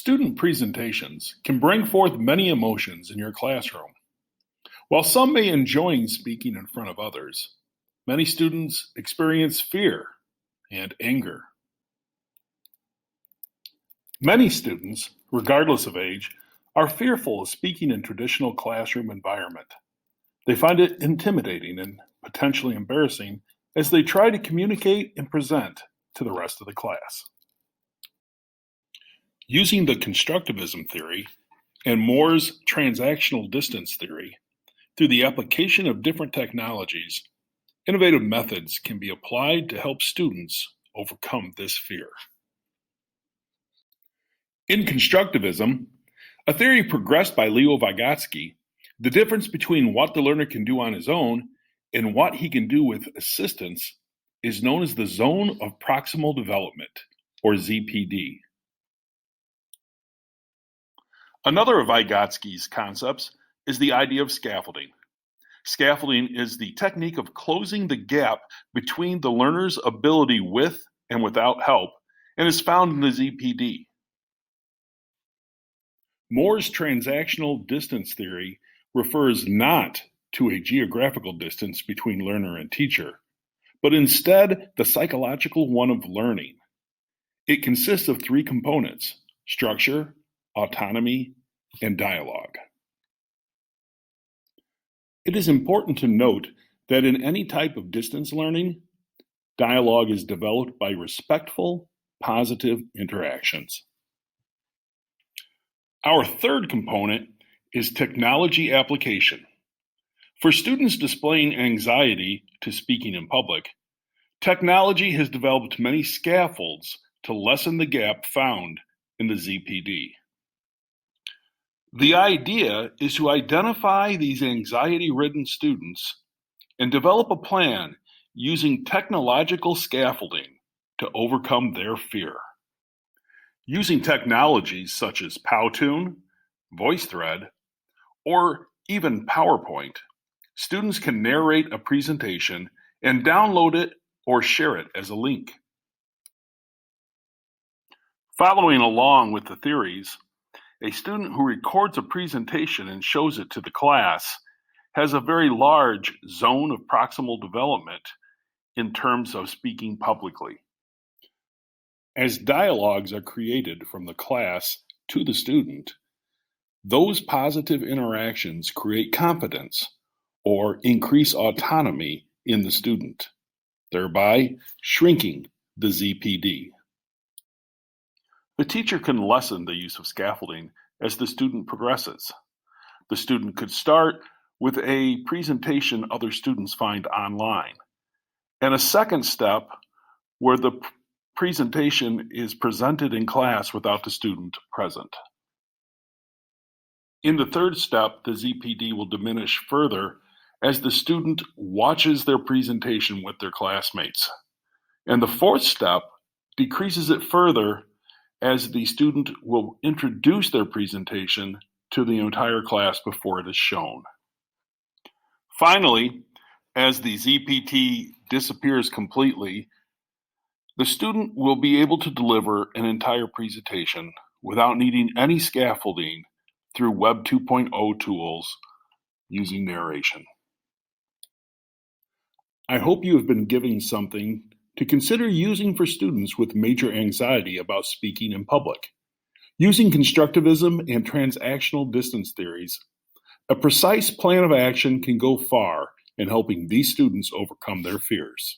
Student presentations can bring forth many emotions in your classroom. While some may enjoy speaking in front of others, many students experience fear and anger. Many students, regardless of age, are fearful of speaking in traditional classroom environment. They find it intimidating and potentially embarrassing as they try to communicate and present to the rest of the class. Using the constructivism theory and Moore's transactional distance theory, through the application of different technologies, innovative methods can be applied to help students overcome this fear. In constructivism, a theory progressed by Leo Vygotsky, the difference between what the learner can do on his own and what he can do with assistance is known as the zone of proximal development, or ZPD. Another of Vygotsky's concepts is the idea of scaffolding. Scaffolding is the technique of closing the gap between the learner's ability with and without help, and is found in the ZPD. Moore's transactional distance theory refers not to a geographical distance between learner and teacher, but instead the psychological one of learning. It consists of three components: structure, autonomy, and dialogue. It is important to note that in any type of distance learning, dialogue is developed by respectful, positive interactions. Our third component is technology application. For students displaying anxiety to speaking in public, technology has developed many scaffolds to lessen the gap found in the ZPD. The idea is to identify these anxiety-ridden students and develop a plan using technological scaffolding to overcome their fear. Using technologies such as Powtoon, VoiceThread, or even PowerPoint, students can narrate a presentation and download it or share it as a link. Following along with the theories, a student who records a presentation and shows it to the class has a very large zone of proximal development in terms of speaking publicly. As dialogues are created from the class to the student, those positive interactions create confidence or increase autonomy in the student, thereby shrinking the ZPD. The teacher can lessen the use of scaffolding as the student progresses. The student could start with a presentation other students find online, and a second step where the presentation is presented in class without the student present. In the third step, the ZPD will diminish further as the student watches their presentation with their classmates. And the fourth step decreases it further as the student will introduce their presentation to the entire class before it is shown. Finally, as the ZPD disappears completely, the student will be able to deliver an entire presentation without needing any scaffolding through Web 2.0 tools using narration. I hope you have been given something to consider using for students with major anxiety about speaking in public. Using constructivism and transactional distance theories, a precise plan of action can go far in helping these students overcome their fears.